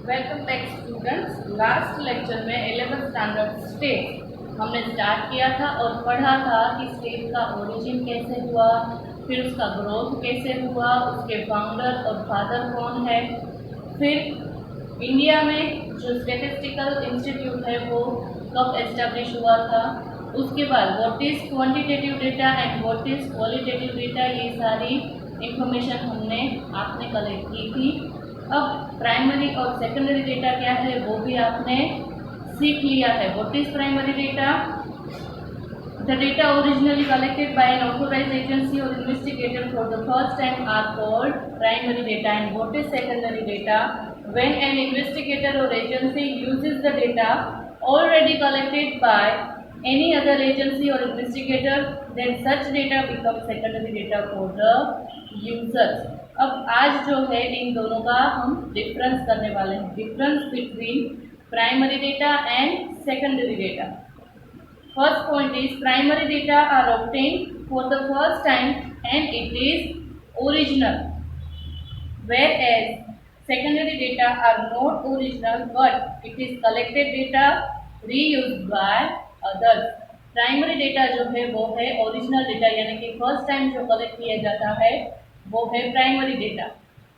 Welcome back students. Last lecture में 11th standard state हमने start किया था और पढ़ा था कि स्टेट का ओरिजिन कैसे हुआ, फिर उसका ग्रोथ कैसे हुआ, उसके फाउंडर और फादर कौन है, फिर इंडिया में जो स्टेटिस्टिकल इंस्टीट्यूट है वो कब एस्टेब्लिश हुआ था, उसके बाद what is quantitative data and what is qualitative data, ये सारी इंफॉर्मेशन हमने आपने कलेक्ट की थी। अब प्राइमरी और सेकेंडरी डेटा क्या है वो भी आपने सीख लिया है। What is primary data? The data originally collected by an authorised agency or investigator for the first time are called primary data. And what is secondary data? When an investigator or agency uses the data already collected by any other agency or investigator, then such data becomes secondary data for the users. अब आज जो है इन दोनों का हम difference करने वाले हैं, difference between primary data and secondary data. First point is primary data are obtained for the first time and it is original, whereas secondary data are not original but it is collected data reused by others. Primary data जो है वो है original data, यानी कि first time जो collect किया जाता है वो है primary data.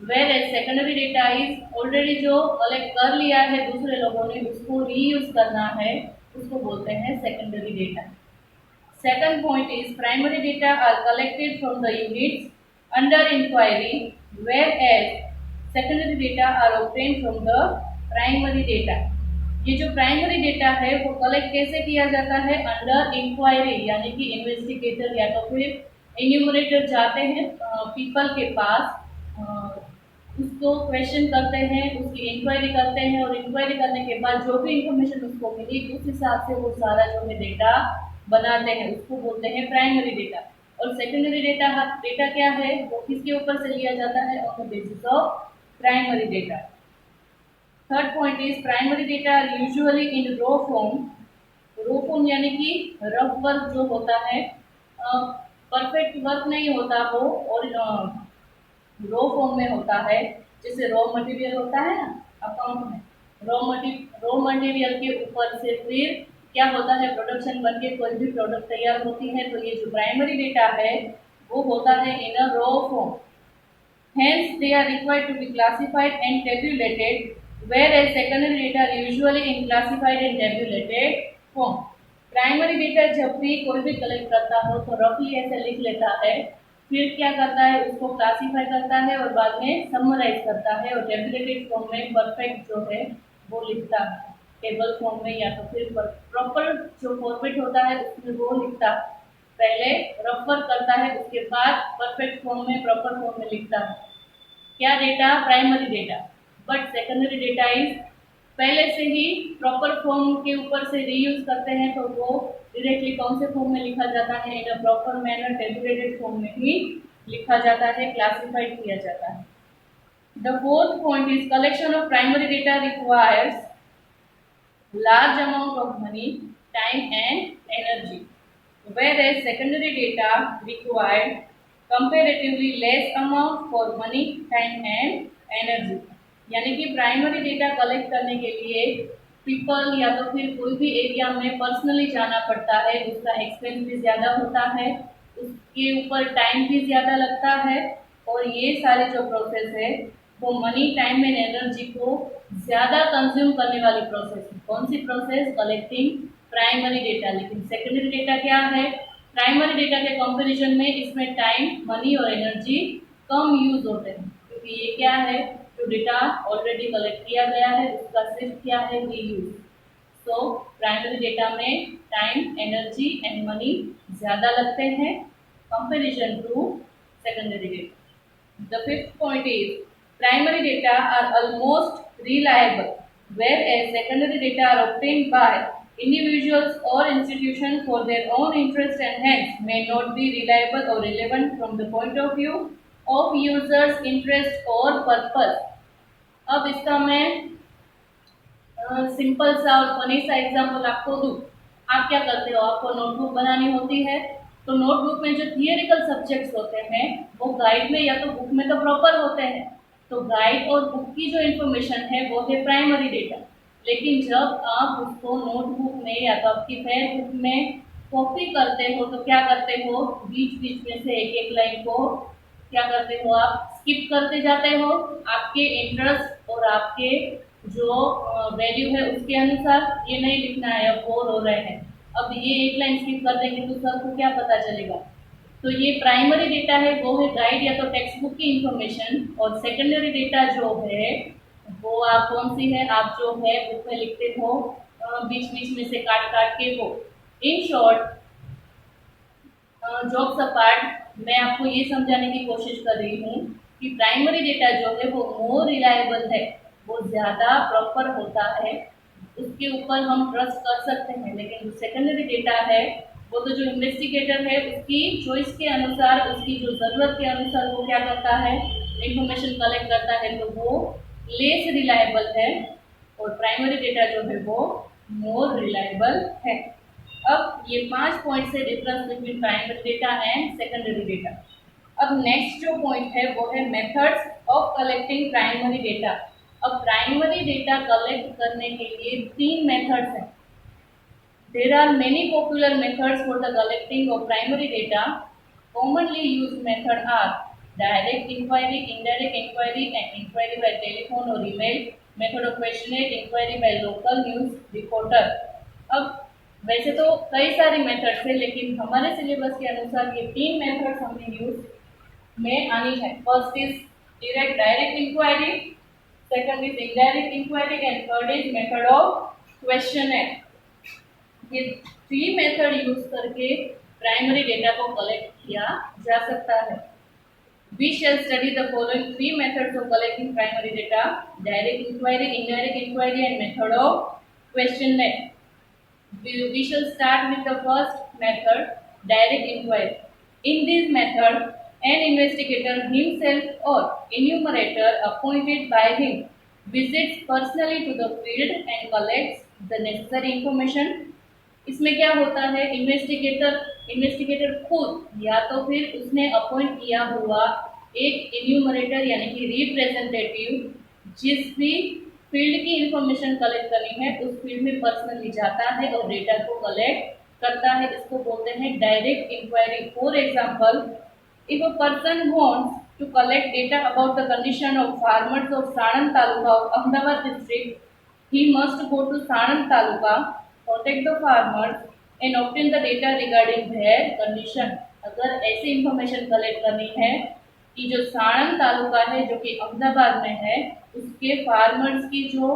Whereas secondary data is already जो कलेक्ट कर लिया है दूसरे लोगों ने, उसको रीयूज करना है, उसको बोलते हैं secondary data. Second point is primary data are collected from the units under inquiry, whereas secondary data are obtained from the primary data. ये जो प्राइमरी डेटा है वो कलेक्ट कैसे किया जाता है? अंडर इंक्वायरी, यानी कि इन्वेस्टिगेटर या तो फिर एन्यूमरेटर जाते हैं पीपल के पास, उसको क्वेश्चन करते हैं, उसकी इंक्वायरी करते हैं और इंक्वायरी करने के बाद जो भी इंफॉर्मेशन उसको मिली उस हिसाब से वो सारा जो है डेटा बनाते हैं, उसको बोलते हैं प्राइमरी डेटा। और सेकेंडरी डेटा डेटा क्या है वो किसके ऊपर से लिया जाता है? On the basis of primary data. Third point is primary data are usually in raw form. Raw form यानी कि रफ वर्क जो होता है, परफेक्ट वर्क नहीं होता वो, और रो फॉर्म में होता है। जैसे रॉ मटेरियल होता है ना अकाउंट में, रॉ मटेरियल के ऊपर से फिर क्या होता है, प्रोडक्शन बन के कोई भी प्रोडक्ट तैयार होती है। तो ये जो प्राइमरी डेटा है वो होता है in a raw form, hence they are required to be classified and tabulated, whereas secondary data are usually in classified and tabulated form. Primary data जब भी कोई भी कलेक्ट करता हो तो रफली ऐसे लिख लेता है, फिर क्या करता है उसको क्लासीफाई करता है और बाद में समराइज करता है और टेबुलेटेड फॉर्म में परफेक्ट जो है वो लिखता है टेबल फॉर्म में, या तो फिर प्रॉपर जो फॉर्मेट होता है उसमें वो लिखता है। पहले रफ वर्क करता है, उसके बाद परफेक्ट फॉर्म में प्रॉपर फॉर्म में लिखता है क्या data? Primary data. But secondary data is पहले से ही प्रॉपर फॉर्म के ऊपर से रीयूज करते हैं, तो वो डायरेक्टली कौन से फॉर्म में लिखा जाता है? In a proper manner tabulated form में ही लिखा जाता है, क्लासिफाइड किया जाता है। The fourth point is collection of primary data requires large amount of money, time and energy, whereas secondary data required comparatively less amount for money, time and energy। यानी कि प्राइमरी डेटा कलेक्ट करने के लिए people या तो फिर कोई भी एरिया में पर्सनली जाना पड़ता है, उसका एक्सपेंस भी ज़्यादा होता है, उसके ऊपर टाइम भी ज़्यादा लगता है, और ये सारे जो प्रोसेस है वो मनी, टाइम एंड एनर्जी को ज़्यादा कंज्यूम करने वाली प्रोसेस है। कौन सी प्रोसेस? Collecting primary data. लेकिन सेकेंडरी डेटा क्या है? प्राइमरी डेटा के कंपैरिजन में इसमें टाइम, मनी और एनर्जी कम यूज होते हैं, क्योंकि ये क्या है, जो डेटा ऑलरेडी कलेक्ट किया गया है उसका सिर्फ क्या है, रीयूज। सो प्राइमरी डेटा में टाइम, एनर्जी एंड मनी ज़्यादा लगते हैं comparison to secondary data. The fifth point is primary data are almost reliable, whereas secondary data are obtained by individuals or institutions for their own interest and hence may not be reliable or relevant from the point of view of users interest or purpose। अब इसका मैं simple सा और funny सा example आपको दूँ। आप क्या करते हो, आपको नोटबुक बनानी होती है, तो नोटबुक में जो थियोरिकल सब्जेक्ट्स होते हैं वो गाइड में या तो बुक में तो प्रॉपर होते हैं, तो गाइड और बुक की जो इन्फॉर्मेशन है वो है प्राइमरी डेटा। लेकिन जब आप उसको नोटबुक में या तो आपकी फेयर बुक में कॉपी करते हो तो क्या करते हो, बीच बीच में से एक एक लाइन को क्या करते हो, आप स्किप करते जाते हो। आपके इंटरेस्ट और आपके जो वैल्यू है उसके अनुसार ये नहीं लिखना है, अब बोर हो रहे हैं, अब ये एक लाइन स्किप कर देंगे तो सर को क्या पता चलेगा। तो ये प्राइमरी डेटा है वो है गाइड या तो टेक्स्ट बुक की इंफॉर्मेशन, और सेकेंडरी डेटा जो है वो आप कौन सी है, आप जो है बुक में लिखते हो बीच बीच में से काट काट के वो। इन शॉर्ट, जॉब्स अपार्ट, मैं आपको ये समझाने की कोशिश कर रही हूँ कि प्राइमरी डेटा जो है वो मोर रिलायबल है, वो ज़्यादा प्रॉपर होता है, उसके ऊपर हम ट्रस्ट कर सकते हैं। लेकिन जो सेकेंडरी डेटा है वो तो जो इन्वेस्टिगेटर है उसकी चॉइस के अनुसार, उसकी जो ज़रूरत के अनुसार वो क्या करता है, इंफॉर्मेशन कलेक्ट करता है, तो वो लेस रिलायबल है, और प्राइमरी डेटा जो है वो मोर रिलायबल है। अब ये 5 पॉइंट से difference between primary data and secondary data. अब नेक्स्ट जो पॉइंट है वो है methods of collecting primary data. अब प्राइमरी डेटा कलेक्ट करने के लिए 3 मेथड्स हैं। There are many popular methods for the collecting of primary data. Commonly used methods are direct inquiry, indirect inquiry, and inquiry by telephone or email. Method of questionnaire, inquiry by local news reporter. अब वैसे तो कई सारी methods है, लेकिन हमारे syllabus के अनुसार ये 3 मेथड्स हमें यूज में आनी है। First is direct inquiry, second is indirect inquiry, and third is method of questionnaire. ये 3 मेथड यूज करके प्राइमरी डेटा को कलेक्ट किया जा सकता है। We shall study the following 3 methods of collecting primary data: direct inquiry, indirect inquiry, and method of questionnaire. We shall start with the first method, direct inquiry. In this method, an investigator himself or enumerator appointed by him visits personally to the field and collects the necessary information. इसमें क्या होता है, investigator खुद या तो फिर उसने appoint किया हुआ एक एन्यूमरेटर यानी कि रिप्रेजेंटेटिव जिस भी फील्ड की इंफॉर्मेशन कलेक्ट करनी है उस फील्ड में पर्सनली जाता है और डेटा को कलेक्ट करता है, इसको बोलते हैं direct inquiry. For example, if a person wants to collect data about the condition of farmers of Sanand taluka of Ahmedabad district, he must go to Sanand Taluka, contact the farmers and obtain the data regarding their condition. अगर ऐसी information collect करनी है कि जो साणंद तालुका है जो कि अहमदाबाद में है उसके फार्मर्स की जो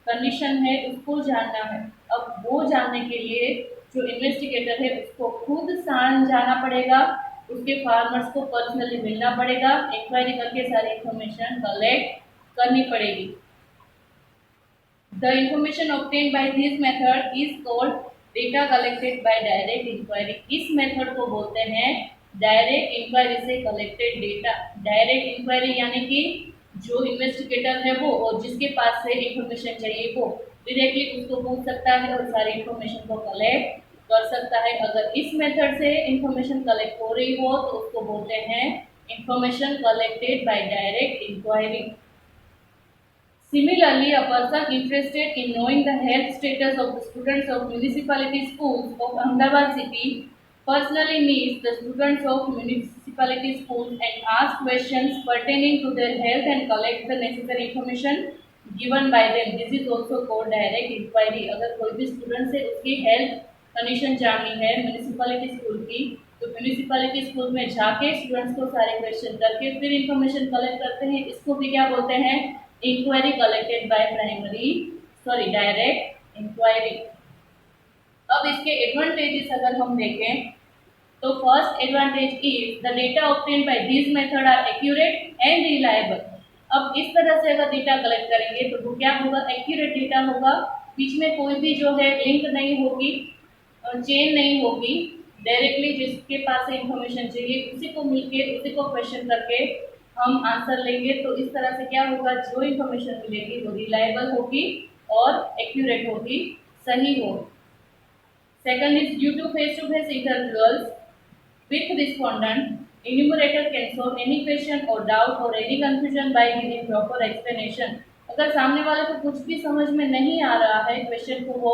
कंडीशन है उसको जानना है। अब वो जानने के लिए जो इन्वेस्टिगेटर है उसको खुद साणंद जाना पड़ेगा, उसके फार्मर्स को पर्सनली मिलना पड़ेगा, इंक्वायरी करके सारी इंफॉर्मेशन कलेक्ट करनी पड़ेगी। The information obtained by this method is called data collected by direct inquiry. इस मेथड को बोलते हैं डायरेक्ट इंक्वायरी से कलेक्टेड डेटा। डायरेक्ट इंक्वायरी यानी कि जो इन्वेस्टिगेटर है वो और जिसके पास से इंफॉर्मेशन चाहिए वो डायरेक्टली उसको पूछ सकता है और सारी इंफॉर्मेशन को कलेक्ट कर सकता है। अगर इस मेथड से इंफॉर्मेशन कलेक्ट हो रही हो तो उसको बोलते हैं information collected by direct inquiry. Similarly, a person interested in knowing the health status of the students of municipality schools of Ahmedabad city personally meets the students of municipality schools and asks questions pertaining to their health and collects the necessary information given by them. This is also called direct inquiry. अगर कोई भी student से उसकी health condition जाननी है municipality school की तो municipality school में जाके स्टूडेंट्स को सारे क्वेश्चन करके फिर इंफॉर्मेशन कलेक्ट करते हैं, इसको भी क्या बोलते हैं, inquiry collected by direct inquiry. अब इसके एडवांटेजेस अगर हम देखें तो first advantage is the data obtained by this method are accurate and reliable. अब इस तरह से अगर डेटा कलेक्ट करेंगे तो वो क्या होगा, एक्यूरेट डेटा होगा, बीच में कोई भी जो है लिंक नहीं होगी, चेन नहीं होगी, डायरेक्टली जिसके पास से इंफॉर्मेशन चाहिए उसी को मिलके उसी को क्वेश्चन करके हम आंसर लेंगे। तो इस तरह से क्या होगा, जो इंफॉर्मेशन मिलेगी वो रिलायबल होगी और एक्यूरेट होगी, सही हो। Second is due to face interviews with respondent, enumerator can solve any question or doubt or any confusion by giving proper explanation. अगर सामने वाले को कुछ भी समझ में नहीं आ रहा है, क्वेश्चन को वो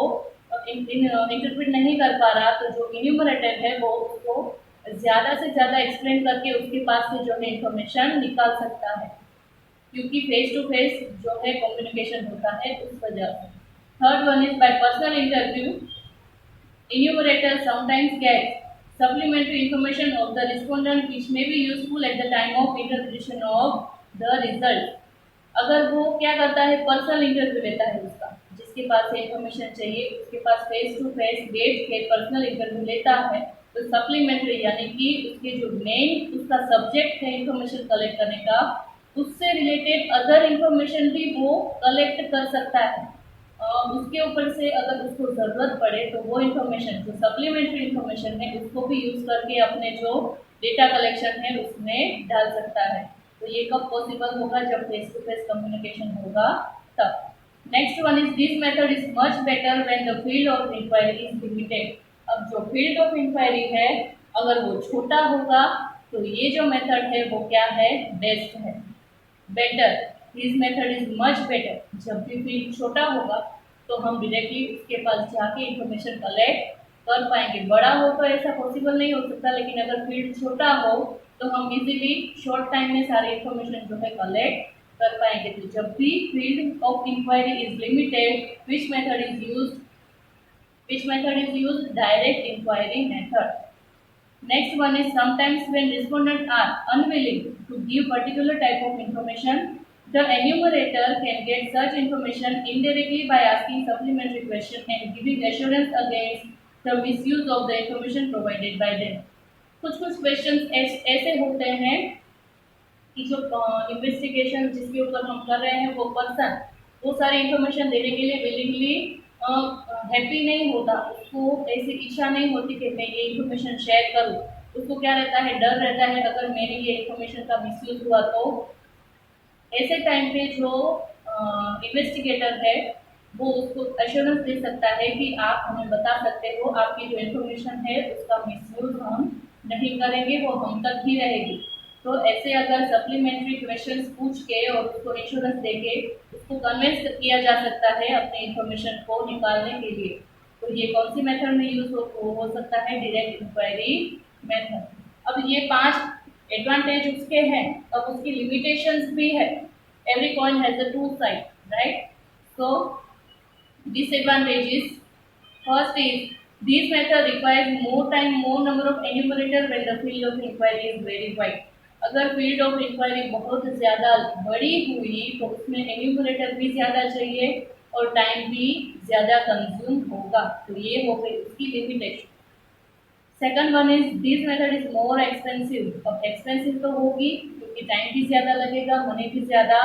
इंटरप्रेट नहीं कर पा रहा, तो जो इन्यूमरेटर है वो उसको ज़्यादा से ज़्यादा एक्सप्लेन करके उसके पास से जो है इंफॉर्मेशन निकाल सकता है, क्योंकि फेस टू फेस जो है कम्युनिकेशन होता है उस वजह से। Third one is by personal interview, enumerator sometimes gets supplementary information of the respondent which may be useful at the time of interpretation of the result. अगर वो क्या करता है, पर्सनल इंटरव्यू लेता है उसका, जिसके पास से इंफॉर्मेशन चाहिए उसके पास फेस टू फेस बैठ के पर्सनल इंटरव्यू लेता है, तो सप्लीमेंट्री यानी कि उसके जो मेन उसका सब्जेक्ट है इंफॉर्मेशन कलेक्ट करने का, उससे रिलेटेड अदर इंफॉर्मेशन भी वो कलेक्ट कर सकता है। उसके ऊपर से अगर उसको ज़रूरत पड़े तो वो इन्फॉर्मेशन जो सप्लीमेंट्री इन्फॉर्मेशन है उसको भी यूज़ करके अपने जो डेटा कलेक्शन है उसमें डाल सकता है। तो ये कब पॉसिबल होगा, जब फेस टू फेस कम्युनिकेशन होगा तब। Next one is this method is much better when the field of inquiry is limited. अब जो फील्ड ऑफ इंक्वायरी है अगर वो छोटा होगा तो ये जो मेथड है वो क्या है, बेस्ट है, better. This method is much better. जब भी फील्ड छोटा होगा तो हम डायरेक्टली उसके पास जाके इंफॉर्मेशन कलेक्ट कर पाएंगे। बड़ा हो तो ऐसा पॉसिबल नहीं हो सकता, लेकिन अगर फील्ड छोटा हो तो हम इजीली शॉर्ट टाइम में सारे इंफॉर्मेशन जो है कलेक्ट कर पाएंगे। तो जब भी field of inquiry is limited, which method is used, direct inquiry method. Next one is sometimes when respondents are unwilling to give particular type of information, the enumerator can get such information indirectly by asking supplementary question and giving assurance against the misuse of the information provided by them. कुछ questions ऐसे होते हैं कि जो investigation जिसके ऊपर हम कर रहे हैं वो पर्सन वो सारी इंफॉर्मेशन देने के लिए विलिंगली हैप्पी नहीं होता, उसको ऐसी इच्छा नहीं होती कि मैं ये इन्फॉर्मेशन शेयर करूँ। उसको क्या रहता है, डर रहता है अगर मेरी ये इन्फॉर्मेशन का मिसयूज हुआ तो। ऐसे टाइम पे जो इन्वेस्टिगेटर है वो उसको एश्योरेंस दे सकता है कि आप हमें बता सकते हो आपकी जो इन्फॉर्मेशन है उसका मिसयूज हम नहीं करेंगे, वो हम तक ही रहेगी। तो ऐसे अगर सप्लीमेंट्री क्वेश्चंस पूछ के और उसको इंश्योरेंस दे के उसको कन्विंस किया जा सकता है अपने इंफॉर्मेशन को निकालने के लिए। तो ये कौन सी मेथड में यूज हो सकता है, डायरेक्ट इंक्वायरी मेथड। अब ये 5 एडवांटेज उसके हैं, अब उसकी लिमिटेशंस भी है। Every coin has a two side, right? So disadvantages, first is this method requires more time, more number of enumerators when the field of inquiry is very wide. अगर field of inquiry बहुत ज़्यादा बड़ी हुई तो उसमें enumerator भी ज़्यादा चाहिए और टाइम भी ज़्यादा कंज्यूम होगा, तो ये हो गई उसकी limitation. Second one is this method is more expensive. अब एक्सपेंसिव तो होगी क्योंकि टाइम भी ज़्यादा लगेगा, मनी भी ज़्यादा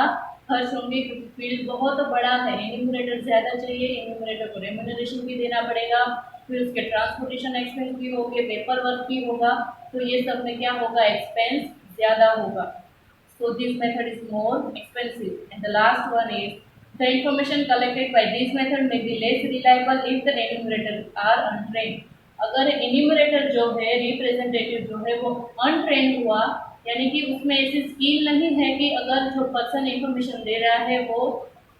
खर्च होंगे क्योंकि फील्ड बहुत बड़ा है, एन्यूमरेटर ज़्यादा चाहिए, एन्यूमरेटर को रेम्यूनरेशन भी देना पड़ेगा, फिर उसके ट्रांसपोर्टेशन एक्सपेंस भी होंगे, पेपर वर्क भी होगा, तो ये सब में क्या होगा, एक्सपेंस ज़्यादा होगा। So this method is more expensive. And the last one is the information collected by this method may be less reliable if the enumerators are untrained. अगर एन्यूमरेटर जो है, रिप्रेजेंटेटिव जो है वो अनट्रेन हुआ, यानी कि उसमें ऐसी स्किल नहीं है कि अगर जो पर्सन इंफॉर्मेशन दे रहा है वो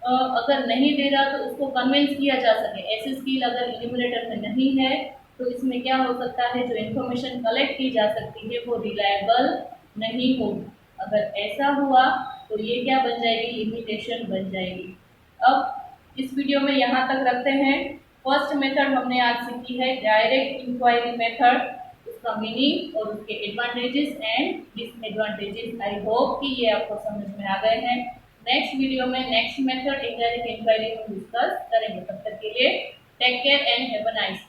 अगर नहीं दे रहा तो उसको कन्विंस किया जा सके, ऐसी स्किल अगर एन्यूमरेटर में नहीं है तो इसमें क्या हो सकता है, जो इन्फॉर्मेशन कलेक्ट की जा सकती है वो रिलायबल नहीं होगी। अगर ऐसा हुआ तो ये क्या बन जाएगी, लिमिटेशन बन जाएगी। अब इस वीडियो में यहाँ तक रखते हैं। फर्स्ट मेथड हमने आज सीखी है डायरेक्ट इंक्वायरी मेथड, उसका मीनिंग और उसके advantages and disadvantages. I hope कि ये आपको समझ में आ गए हैं। नेक्स्ट वीडियो में नेक्स्ट मेथड इनडायरेक्ट इंक्वायरी हम डिस्कस करेंगे। तब तक के लिए take care and have a nice